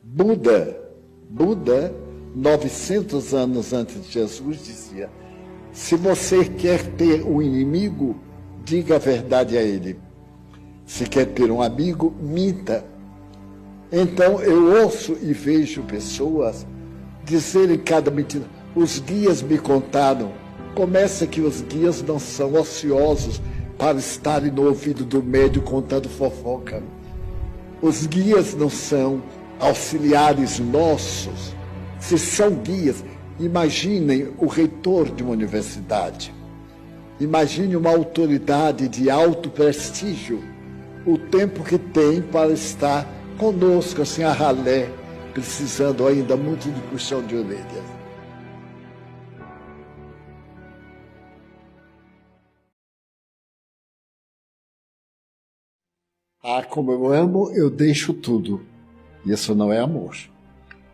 Buda, 900 anos antes de Jesus, dizia: se você quer ter um inimigo, diga a verdade a ele. Se quer ter um amigo, minta. Então eu ouço e vejo pessoas dizerem cada mentira. Os guias me contaram. Começa que os guias não são ociosos para estarem no ouvido do médium contando fofoca. Os guias não são auxiliares nossos. Se são guias, imaginem o reitor de uma universidade. Imagine uma autoridade de alto prestígio, o tempo que tem para estar conosco, assim, a ralé, precisando ainda muito de puxão de orelhas. Ah, como eu amo, eu deixo tudo. Isso não é amor.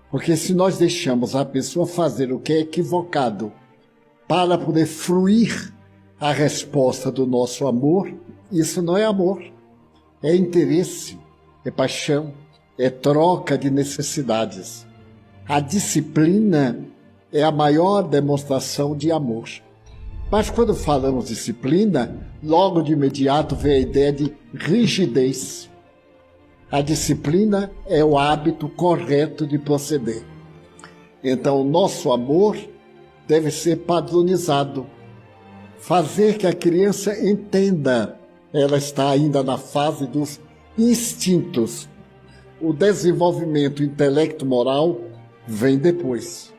Porque se nós deixamos a pessoa fazer o que é equivocado para poder fruir a resposta do nosso amor, isso não é amor. É interesse, é paixão, é troca de necessidades. A disciplina é a maior demonstração de amor. Mas quando falamos disciplina, logo de imediato vem a ideia de rigidez. A disciplina é o hábito correto de proceder. Então, o nosso amor deve ser padronizado. Fazer que a criança entenda. Ela está ainda na fase dos instintos. O desenvolvimento intelecto-moral vem depois.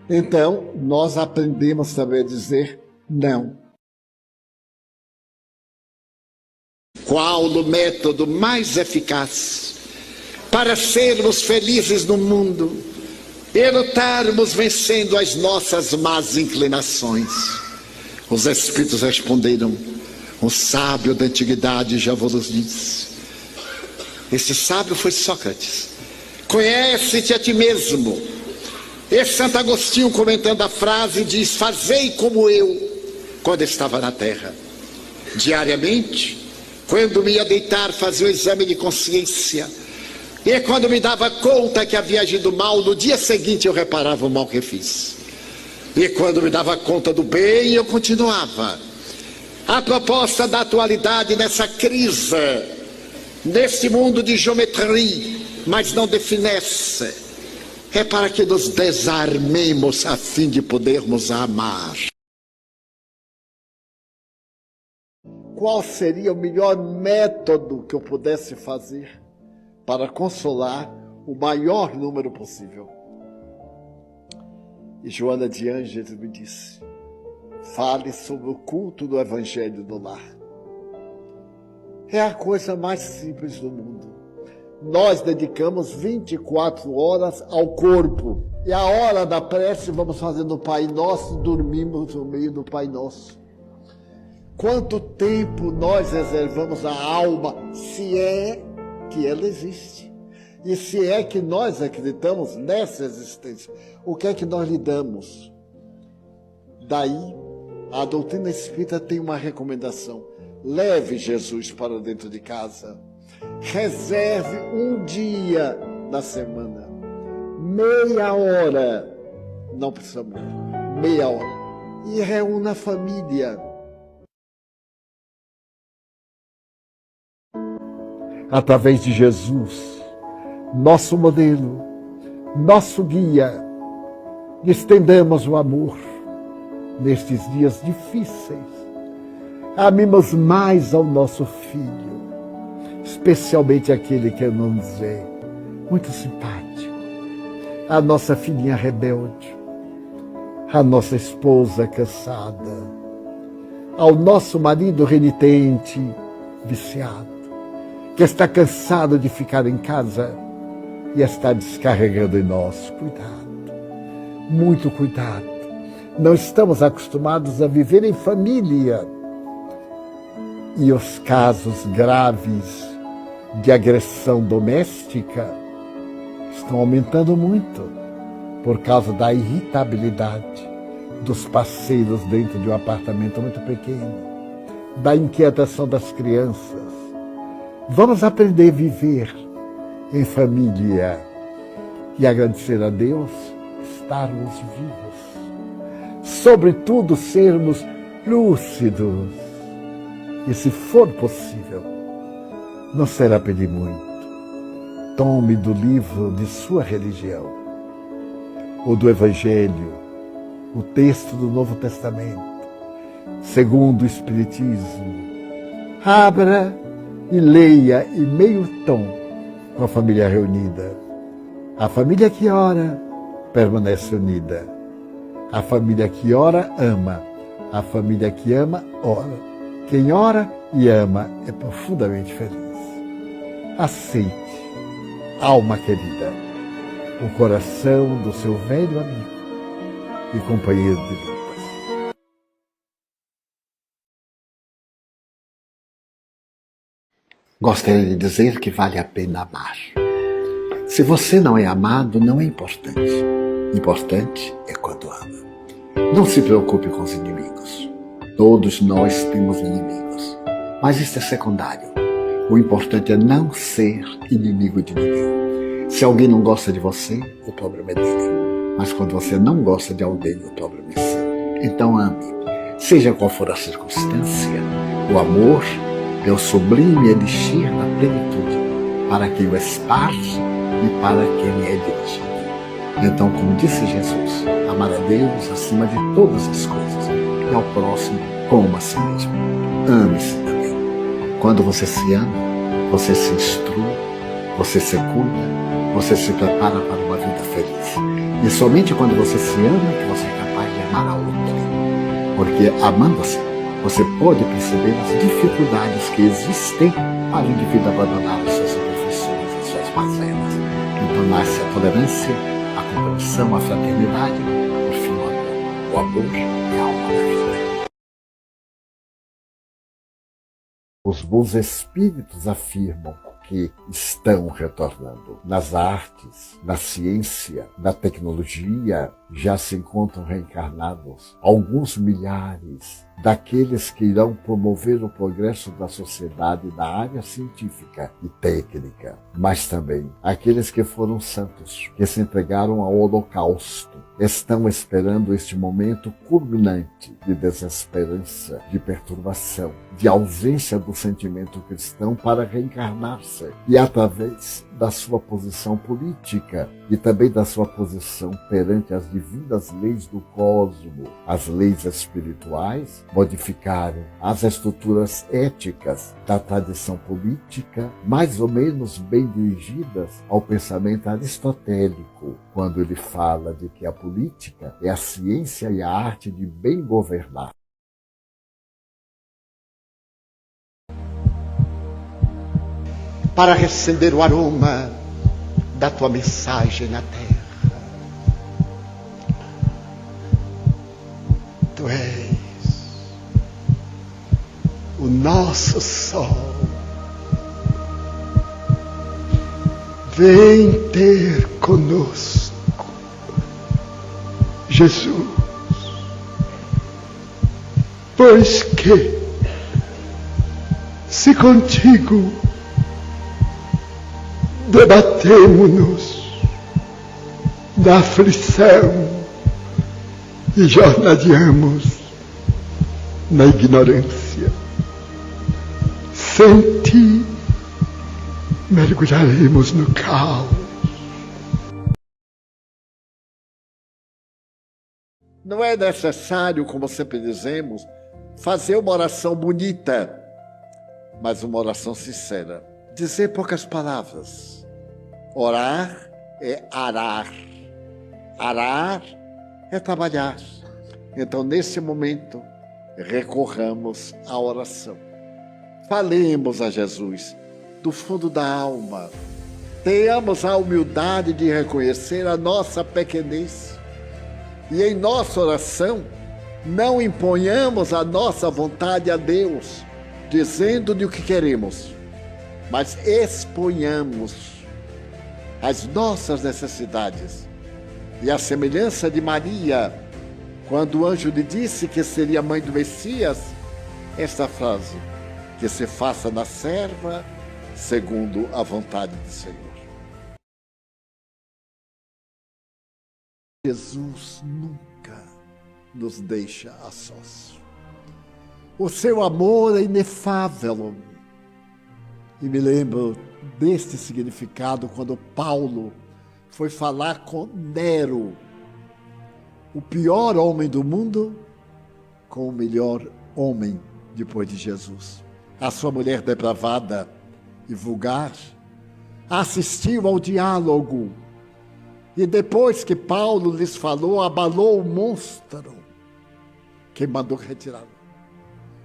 Então, nós aprendemos também a dizer não. Qual o método mais eficaz para sermos felizes no mundo e lutarmos vencendo as nossas más inclinações? Os Espíritos responderam: um sábio da antiguidade já vos disse. Esse sábio foi Sócrates. Conhece-te a ti mesmo. E Santo Agostinho, comentando a frase, diz: fazei como eu, quando estava na terra. Diariamente, quando me ia deitar, fazia o exame de consciência. E quando me dava conta que havia agido mal, no dia seguinte eu reparava o mal que fiz. E quando me dava conta do bem, eu continuava. A proposta da atualidade nessa crise, nesse mundo de geometria, mas não de finesse, é para que nos desarmemos a fim de podermos amar. Qual seria o melhor método que eu pudesse fazer para consolar o maior número possível? E Joana de Ângeles me disse: fale sobre o culto do Evangelho no lar. É a coisa mais simples do mundo. Nós dedicamos 24 horas ao corpo. E a hora da prece vamos fazendo o Pai Nosso, dormimos no meio do Pai Nosso. Quanto tempo nós reservamos à alma, se é que ela existe? E se é que nós acreditamos nessa existência, o que é que nós lhe damos? Daí, a doutrina espírita tem uma recomendação: leve Jesus para dentro de casa. Reserve um dia da semana, meia hora, não precisa muito, meia hora, e reúna a família. Através de Jesus, nosso modelo, nosso guia, estendamos o amor nestes dias difíceis. Amemos mais ao nosso filho, especialmente aquele que não nos vê, muito simpático, a nossa filhinha rebelde, a nossa esposa cansada, ao nosso marido renitente, viciado, que está cansado de ficar em casa e está descarregando em nós. Cuidado, muito cuidado. Não estamos acostumados a viver em família. E os casos graves de agressão doméstica estão aumentando muito por causa da irritabilidade dos parceiros dentro de um apartamento muito pequeno, da inquietação das crianças. Vamos aprender a viver em família, e agradecer a Deus estarmos vivos. Sobretudo, sermos lúcidos. E se for possível, não será pedir muito. Tome do livro de sua religião, ou do Evangelho, o texto do Novo Testamento, segundo o Espiritismo. Abra e leia em meio tom com a família reunida. A família que ora permanece unida. A família que ora ama. A família que ama ora. Quem ora e ama é profundamente feliz. Aceite, alma querida, o coração do seu velho amigo e companheiro de lutas. Gostaria de dizer que vale a pena amar. Se você não é amado, não é importante. Importante é quando ama. Não se preocupe com os inimigos. Todos nós temos inimigos. Mas isso é secundário. O importante é não ser inimigo de ninguém. Se alguém não gosta de você, o problema é dele. Mas quando você não gosta de alguém, o problema é seu. Então ame. Seja qual for a circunstância, o amor é o sublime elixir da plenitude para quem o esparge e para quem é dirigido. Então, como disse Jesus, amar a Deus acima de todas as coisas e ao próximo como a si mesmo. Ame-se também. Quando você se ama, você se instrui, você se cuida, você se prepara para uma vida feliz. E somente quando você se ama é que você é capaz de amar a outro. Porque amando-se, você pode perceber as dificuldades que existem para o indivíduo abandonar as suas imperfeições, as suas mazelas. Então nasce a tolerância, a compreensão, a fraternidade, por fim o amor. O amor é a alma da vida. Os bons espíritos afirmam que estão retornando. Nas artes, na ciência, na tecnologia, já se encontram reencarnados alguns milhares daqueles que irão promover o progresso da sociedade na área científica e técnica, mas também aqueles que foram santos, que se entregaram ao holocausto, estão esperando este momento culminante de desesperança, de perturbação, de ausência do sentimento cristão para reencarnar-se e, através da sua posição política e também da sua posição perante as divinas leis do cosmo, as leis espirituais, modificaram as estruturas éticas da tradição política, mais ou menos bem dirigidas ao pensamento aristotélico, quando ele fala de que a política é a ciência e a arte de bem governar. Para recender o aroma da tua mensagem na terra. Tu és o nosso sol. Vem ter conosco, Jesus, pois que se contigo debatemo-nos da aflição e jornadeamos na ignorância. Sem ti mergulharemos no caos. Não é necessário, como sempre dizemos, fazer uma oração bonita, mas uma oração sincera. Dizer poucas palavras. Orar é arar. Arar é trabalhar. Então, nesse momento, recorramos à oração. Falemos a Jesus do fundo da alma. Tenhamos a humildade de reconhecer a nossa pequenez. E em nossa oração, não imponhamos a nossa vontade a Deus, dizendo-lhe o que queremos, mas exponhamos as nossas necessidades. E a semelhança de Maria, quando o anjo lhe disse que seria mãe do Messias, esta frase, que se faça na serva segundo a vontade do Senhor. Jesus nunca nos deixa a sós. O seu amor é inefável. E me lembro deste significado quando Paulo foi falar com Nero, o pior homem do mundo, com o melhor homem depois de Jesus. A sua mulher depravada e vulgar assistiu ao diálogo e depois que Paulo lhes falou, abalou o monstro que mandou retirá-lo.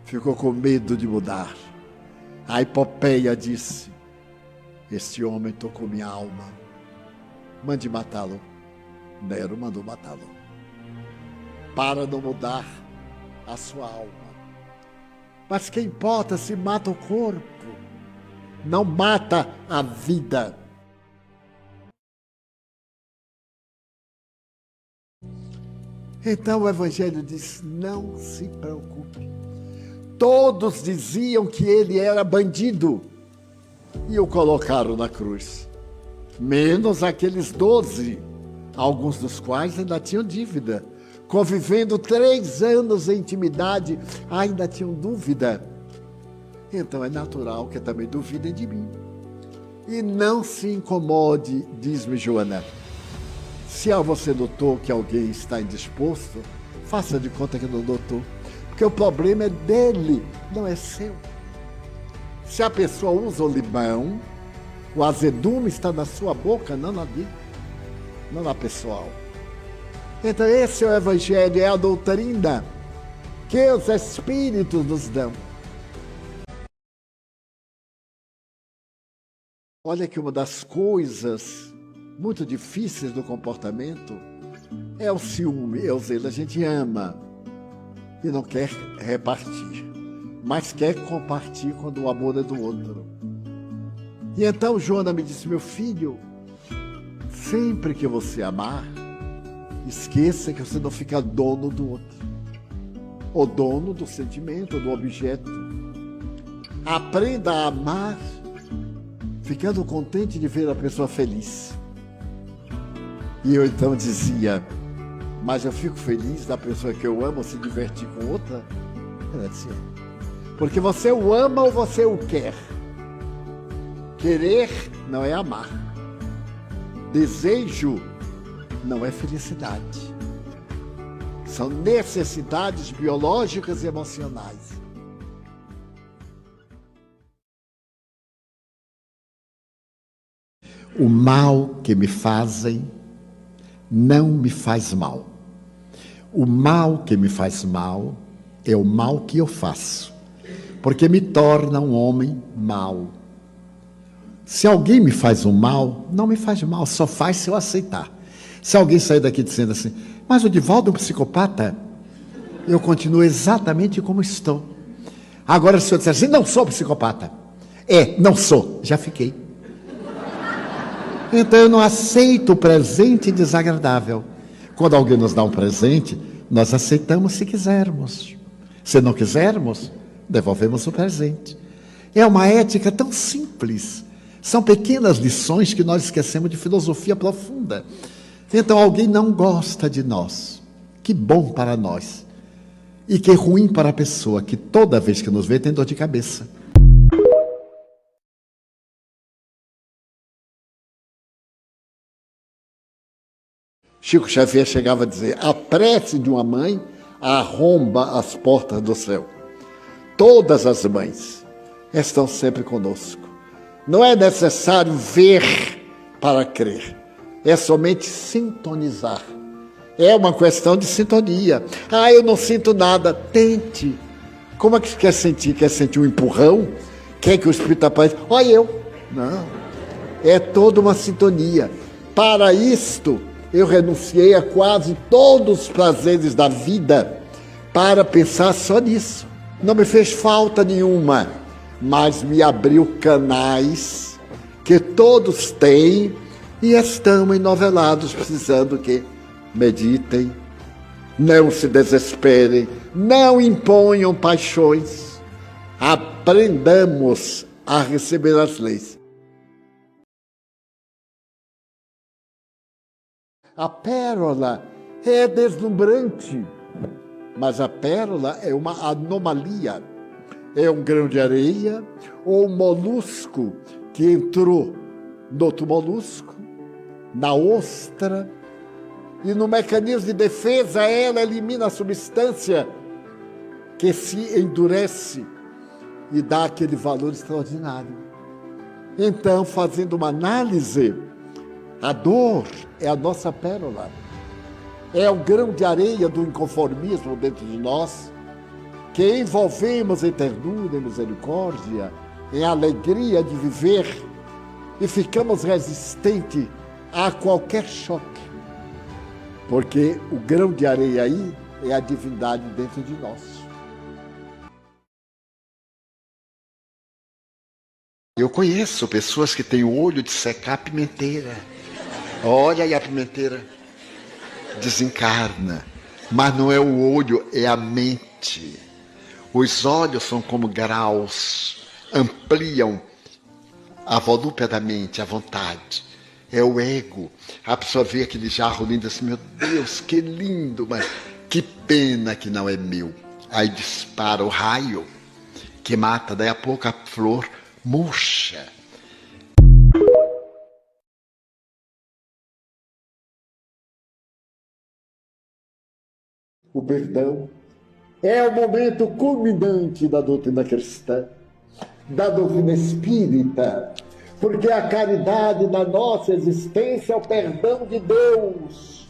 Ficou com medo de mudar. A Hipopeia disse: este homem tocou minha alma, mande matá-lo. Nero mandou matá-lo para não mudar a sua alma. Mas que importa se mata o corpo, não mata a vida. Então o Evangelho diz: não se preocupe. Todos diziam que ele era bandido e o colocaram na cruz, menos aqueles 12, alguns dos quais ainda tinham dívida. Convivendo 3 anos em intimidade, ainda tinham dúvida. Então é natural que também duvidem de mim. E não se incomode, diz-me Joana. Se você notou que alguém está indisposto, faça de conta que não notou. Porque o problema é dele, não é seu. Se a pessoa usa o limão, o azedume está na sua boca, não na dele, não na pessoal. Então esse é o Evangelho, é a doutrina que os Espíritos nos dão. Olha que uma das coisas muito difíceis do comportamento é o ciúme, é o zelo. A gente ama e não quer repartir, mas quer compartilhar quando o amor é do outro. E então Joana me disse: meu filho, sempre que você amar, esqueça que você não fica dono do outro, ou dono do sentimento, do objeto. Aprenda a amar ficando contente de ver a pessoa feliz. E eu então dizia: mas eu fico feliz da pessoa que eu amo se divertir com outra? Ela dizia: porque você o ama ou você o quer? Querer não é amar. Desejo não é felicidade. São necessidades biológicas e emocionais. O mal que me fazem não me faz mal. O mal que me faz mal é o mal que eu faço, porque me torna um homem mau. Se alguém me faz um mal, não me faz mal, só faz se eu aceitar. Se alguém sair daqui dizendo assim: mas o Divaldo é um psicopata, eu continuo exatamente como estou. Agora, se eu disser assim: não sou psicopata, não sou, já fiquei. Então eu não aceito o presente desagradável. Quando alguém nos dá um presente, nós aceitamos se quisermos. Se não quisermos, devolvemos o presente. É uma ética tão simples. São pequenas lições que nós esquecemos de filosofia profunda. Então alguém não gosta de nós. Que bom para nós. E que ruim para a pessoa que toda vez que nos vê tem dor de cabeça. Chico Xavier chegava a dizer: a prece de uma mãe arromba as portas do céu. Todas as mães estão sempre conosco. Não é necessário ver para crer, é somente sintonizar. É uma questão de sintonia. Eu não sinto nada. Tente. Como é que você quer sentir? Quer sentir um empurrão? Quer que o Espírito apareça? Olha eu. Não. É toda uma sintonia. Para isto, eu renunciei a quase todos os prazeres da vida para pensar só nisso. Não me fez falta nenhuma, mas me abriu canais que todos têm e estão enovelados, precisando que meditem, não se desesperem, não imponham paixões, aprendamos a receber as leis. A pérola é deslumbrante, mas a pérola é uma anomalia. É um grão de areia ou um molusco que entrou no outro molusco, na ostra, e no mecanismo de defesa ela elimina a substância que se endurece e dá aquele valor extraordinário. Então, fazendo uma análise, a dor é a nossa pérola. É um grão de areia do inconformismo dentro de nós, que envolvemos em ternura e misericórdia, em alegria de viver, e ficamos resistentes a qualquer choque. Porque o grão de areia aí é a divindade dentro de nós. Eu conheço pessoas que têm o olho de secar a pimenteira. Olha aí a pimenteira. Desencarna. Mas não é o olho, é a mente. Os olhos são como graus. Ampliam a volúpia da mente, a vontade. É o ego. A pessoa vê aquele jarro lindo assim, meu Deus, que lindo, mas que pena que não é meu. Aí dispara o raio que mata, daí a pouco a flor murcha. O perdão é o momento culminante da doutrina cristã, da doutrina espírita, porque a caridade da nossa existência é o perdão de Deus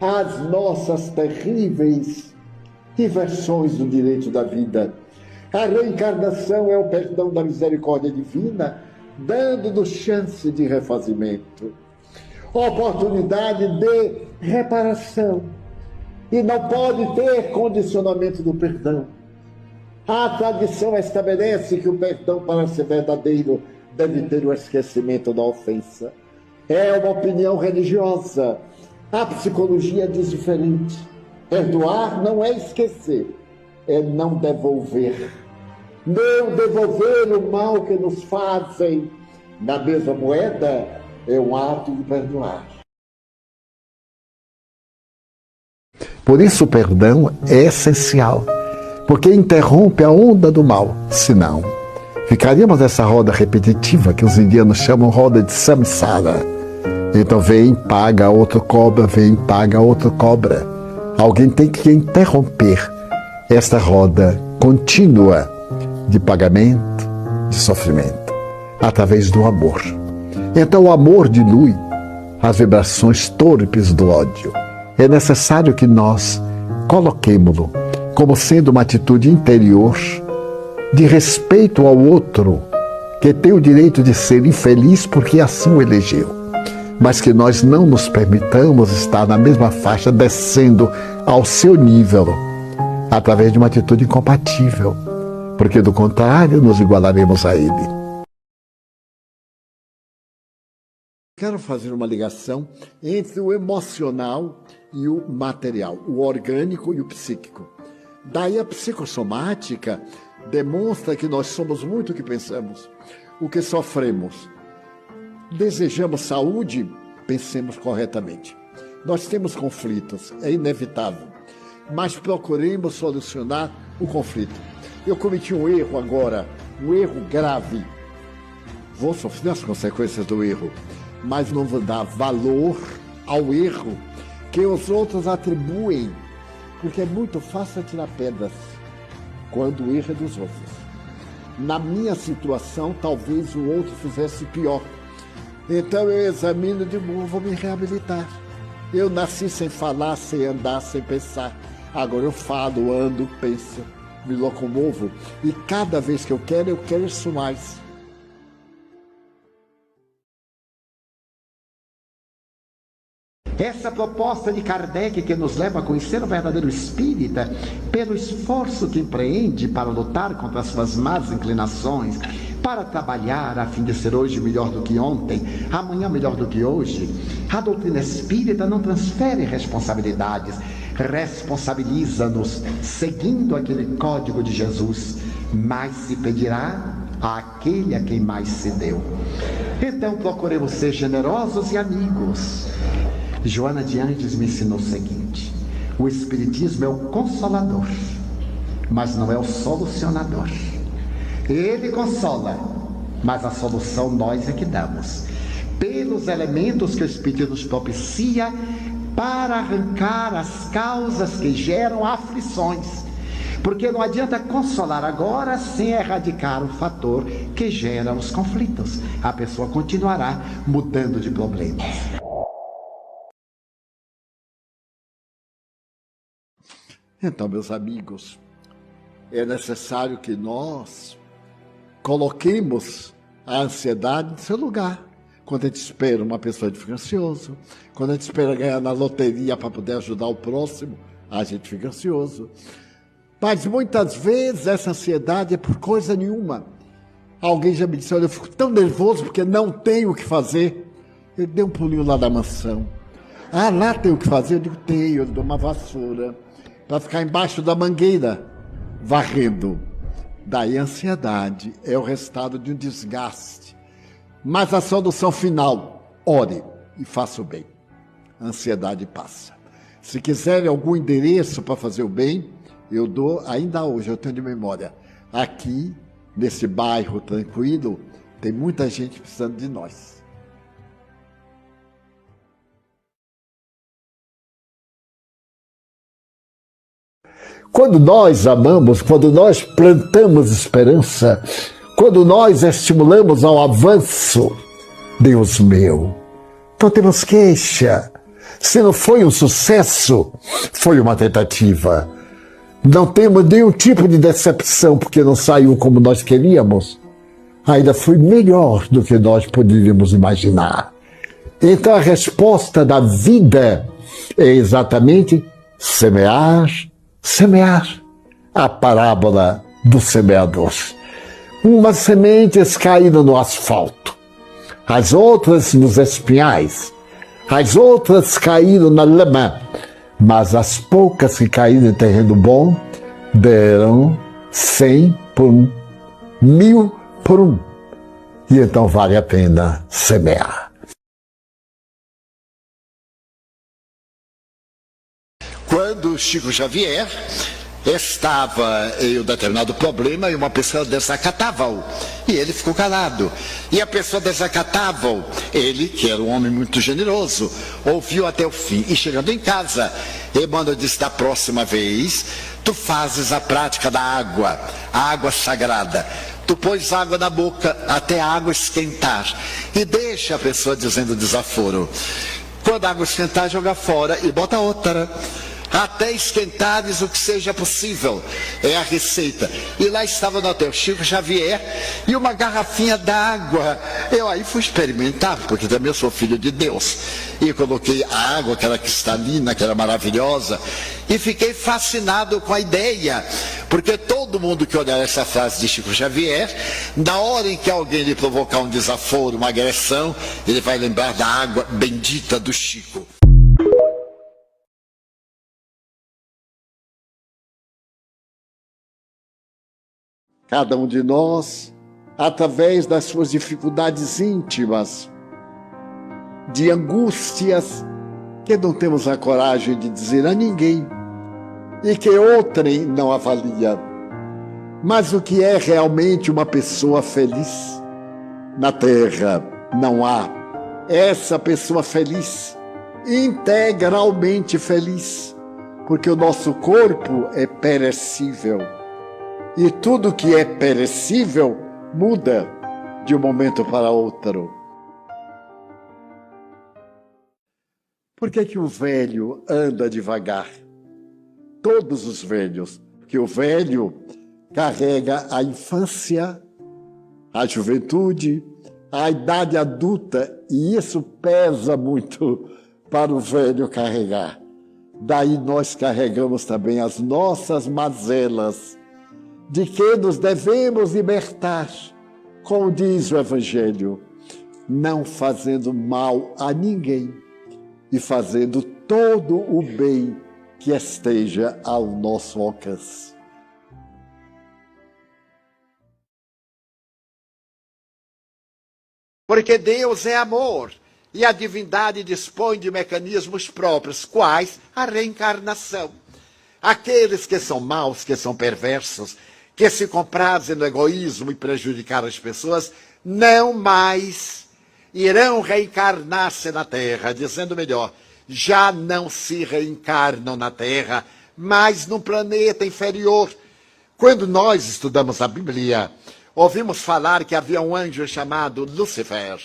às nossas terríveis inversões do direito da vida. A reencarnação é o perdão da misericórdia divina, dando-nos chance de refazimento, oportunidade de reparação. E não pode ter condicionamento do perdão. A tradição estabelece que o perdão, para ser verdadeiro, deve ter o esquecimento da ofensa. É uma opinião religiosa. A psicologia diz diferente. Perdoar não é esquecer, é não devolver. Não devolver o mal que nos fazem na mesma moeda é um ato de perdoar. Por isso o perdão é essencial, porque interrompe a onda do mal. Senão, ficaríamos nessa roda repetitiva que os indianos chamam roda de samsara. Então vem, paga, outro cobra, vem, paga, outro cobra. Alguém tem que interromper esta roda contínua de pagamento, de sofrimento, através do amor. Então o amor dilui as vibrações torpes do ódio. É necessário que nós coloquemo-lo como sendo uma atitude interior de respeito ao outro, que tem o direito de ser infeliz porque assim o elegeu, mas que nós não nos permitamos estar na mesma faixa, descendo ao seu nível, através de uma atitude incompatível, porque do contrário nos igualaremos a ele. Quero fazer uma ligação entre o emocional e o material, o orgânico e o psíquico. Daí a psicossomática demonstra que nós somos muito o que pensamos, o que sofremos. Desejamos saúde, pensemos corretamente. Nós temos conflitos, é inevitável, mas procuremos solucionar o conflito. Eu cometi um erro agora, um erro grave. Vou sofrer as consequências do erro, mas não vou dar valor ao erro que os outros atribuem, porque é muito fácil tirar pedras quando o erro é dos outros. Na minha situação, talvez o outro fizesse pior. Então eu examino de novo, vou me reabilitar. Eu nasci sem falar, sem andar, sem pensar. Agora eu falo, ando, penso, me locomovo, e cada vez que eu quero isso mais. Essa proposta de Kardec, que nos leva a conhecer o verdadeiro espírita, pelo esforço que empreende para lutar contra as suas más inclinações, para trabalhar a fim de ser hoje melhor do que ontem, amanhã melhor do que hoje, a doutrina espírita não transfere responsabilidades, responsabiliza-nos seguindo aquele código de Jesus, mas se pedirá àquele a quem mais se deu. Então procuremos ser generosos e amigos. Joana de Anjos me ensinou o seguinte: o Espiritismo é o consolador, mas não é o solucionador. Ele consola, mas a solução nós é que damos, pelos elementos que o Espírito nos propicia para arrancar as causas que geram aflições. Porque não adianta consolar agora sem erradicar o fator que gera os conflitos. A pessoa continuará mudando de problemas. Então, meus amigos, é necessário que nós coloquemos a ansiedade em seu lugar. Quando a gente espera uma pessoa, a gente fica ansioso. Quando a gente espera ganhar na loteria para poder ajudar o próximo, a gente fica ansioso. Mas muitas vezes essa ansiedade é por coisa nenhuma. Alguém já me disse: olha, eu fico tão nervoso porque não tenho o que fazer. Eu dei um pulinho lá da mansão. Ah, lá tem o que fazer? Eu digo: tenho, eu dou uma vassoura para ficar embaixo da mangueira, varrendo. Daí a ansiedade é o resultado de um desgaste. Mas a solução final: ore e faça o bem. A ansiedade passa. Se quiserem algum endereço para fazer o bem, eu dou ainda hoje, eu tenho de memória. Aqui, nesse bairro tranquilo, tem muita gente precisando de nós. Quando nós amamos, quando nós plantamos esperança, quando nós estimulamos ao avanço, Deus meu, não temos queixa. Se não foi um sucesso, foi uma tentativa. Não temos nenhum tipo de decepção porque não saiu como nós queríamos. Ainda foi melhor do que nós poderíamos imaginar. Então a resposta da vida é exatamente semear, semear. A parábola do semeador. Umas sementes caíram no asfalto, as outras nos espinhais, as outras caíram na lama, mas as poucas que caíram em terreno bom deram 100 por 1, 1000 por 1. E então vale a pena semear. Quando Chico Xavier estava em um determinado problema e uma pessoa desacatava-o, e ele ficou calado. E a pessoa desacatava-o, ele, que era um homem muito generoso, ouviu até o fim. E chegando em casa, Emmanuel disse: da próxima vez, tu fazes a prática da água, a água sagrada. Tu pões água na boca até a água esquentar, e deixa a pessoa dizendo desaforo. Quando a água esquentar, joga fora e bota outra, até esquentares o que seja possível. É a receita. E lá estava no hotel Chico Xavier e uma garrafinha d'água. Eu aí fui experimentar, porque também eu sou filho de Deus, e coloquei a água, que era cristalina, que era maravilhosa, e fiquei fascinado com a ideia, porque todo mundo que olhar essa frase de Chico Xavier, na hora em que alguém lhe provocar um desaforo, uma agressão, ele vai lembrar da água bendita do Chico. Cada um de nós, através das suas dificuldades íntimas, de angústias que não temos a coragem de dizer a ninguém e que outrem não avalia. Mas o que é realmente uma pessoa feliz? Na Terra não há essa pessoa feliz, integralmente feliz, porque o nosso corpo é perecível. E tudo que é perecível muda de um momento para outro. Por que o velho anda devagar? Todos os velhos. Porque o velho carrega a infância, a juventude, a idade adulta, e isso pesa muito para o velho carregar. Daí nós carregamos também as nossas mazelas, de que nos devemos libertar, como diz o Evangelho, não fazendo mal a ninguém e fazendo todo o bem que esteja ao nosso alcance. Porque Deus é amor. E a divindade dispõe de mecanismos próprios, quais a reencarnação. Aqueles que são maus, que são perversos, que se comprazem no egoísmo e prejudicar as pessoas, não mais irão reencarnar-se na Terra, dizendo melhor, já não se reencarnam na Terra, mas num planeta inferior. Quando nós estudamos a Bíblia, ouvimos falar que havia um anjo chamado Lúcifer,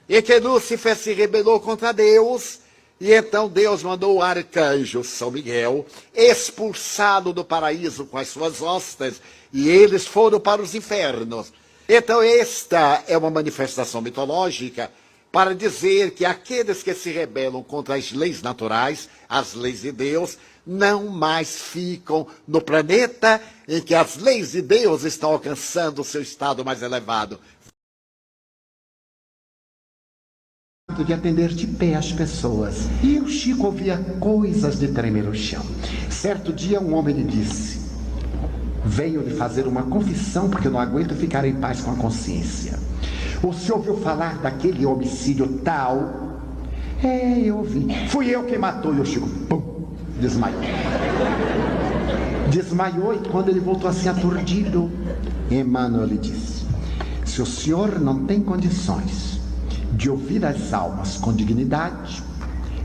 e que Lúcifer se rebelou contra Deus, e então Deus mandou o arcanjo São Miguel expulsá-lo do paraíso com as suas hostes, e eles foram para os infernos. Então esta é uma manifestação mitológica para dizer que aqueles que se rebelam contra as leis naturais, as leis de Deus, não mais ficam no planeta em que as leis de Deus estão alcançando o seu estado mais elevado. De atender de pé as pessoas. E o Chico ouvia coisas de tremer o chão. Certo dia um homem lhe disse: venho lhe fazer uma confissão porque eu não aguento ficar em paz com a consciência. O senhor ouviu falar daquele homicídio tal? Eu ouvi. Fui eu que matou. E o Chico, pum, desmaiou. Desmaiou, e quando ele voltou assim aturdido, Emmanuel lhe disse: se o senhor não tem condições de ouvir as almas com dignidade,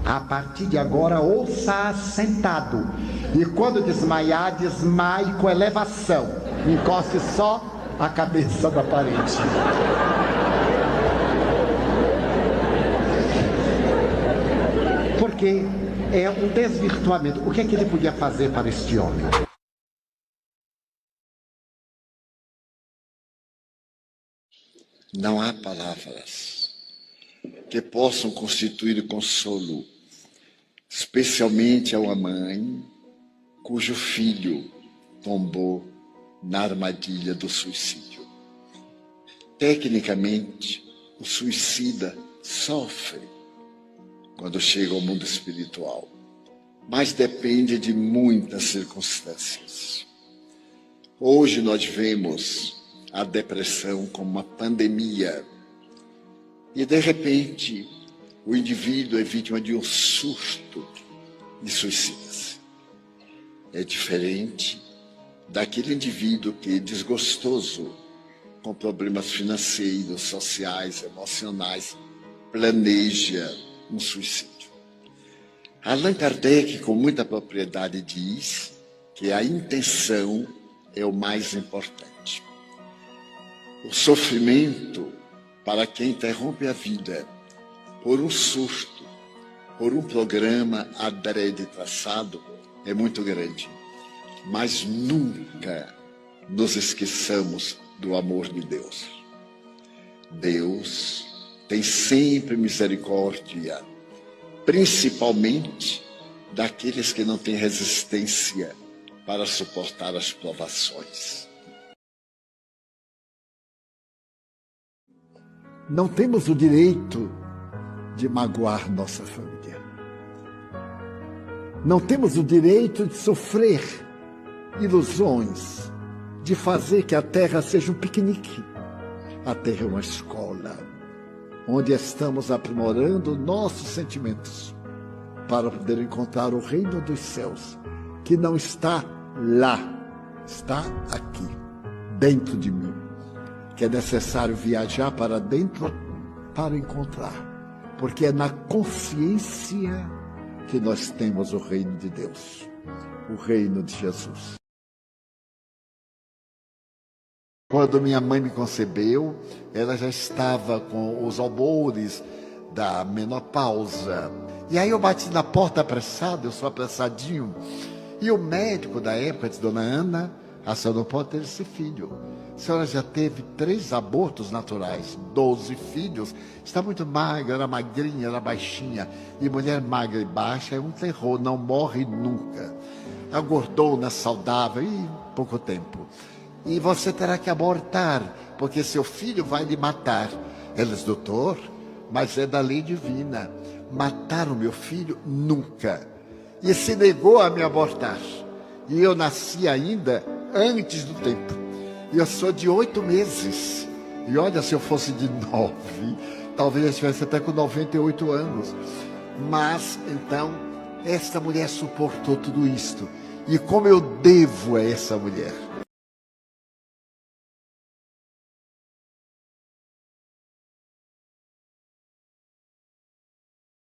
a partir de agora ouça-as sentado, e quando desmaiar, desmaie com elevação, encoste só a cabeça da parede. Porque é um desvirtuamento. O que é que ele podia fazer para este homem? Não há palavras que possam constituir consolo, especialmente a uma mãe cujo filho tombou na armadilha do suicídio. Tecnicamente, o suicida sofre quando chega ao mundo espiritual, mas depende de muitas circunstâncias. Hoje nós vemos a depressão como uma pandemia, e de repente o indivíduo é vítima de um surto e suicida-se. É diferente daquele indivíduo que, desgostoso com problemas financeiros, sociais, emocionais, planeja um suicídio. Allan Kardec, com muita propriedade, diz que a intenção é o mais importante. O sofrimento para quem interrompe a vida por um surto, por um programa adrede traçado, é muito grande. Mas nunca nos esqueçamos do amor de Deus. Deus tem sempre misericórdia, principalmente daqueles que não têm resistência para suportar as provações. Não temos o direito de magoar nossa família. Não temos o direito de sofrer ilusões, de fazer que a terra seja um piquenique. A terra é uma escola, onde estamos aprimorando nossos sentimentos para poder encontrar o reino dos céus, que não está lá, está aqui, dentro de mim. Que é necessário viajar para dentro para encontrar, porque é na consciência que nós temos o reino de Deus, o reino de Jesus. Quando minha mãe me concebeu, ela já estava com os albores da menopausa. E aí eu bati na porta apressado, eu sou apressadinho, e o médico da época disse: Dona Ana, a senhora não pode ter esse filho. A senhora já teve 3 abortos naturais, 12 filhos, está muito magra, era magrinha, era baixinha. E mulher magra e baixa é um terror, não morre nunca. A gordona saudável, e pouco tempo. E você terá que abortar, porque seu filho vai lhe matar. Ela disse: doutor, mas é da lei divina. Matar o meu filho? Nunca. E se negou a me abortar. E eu nasci ainda antes do tempo. E eu sou de 8 meses. E olha, se eu fosse de 9, talvez já estivesse até com 98 anos. Mas, então, esta mulher suportou tudo isto. E como eu devo a essa mulher?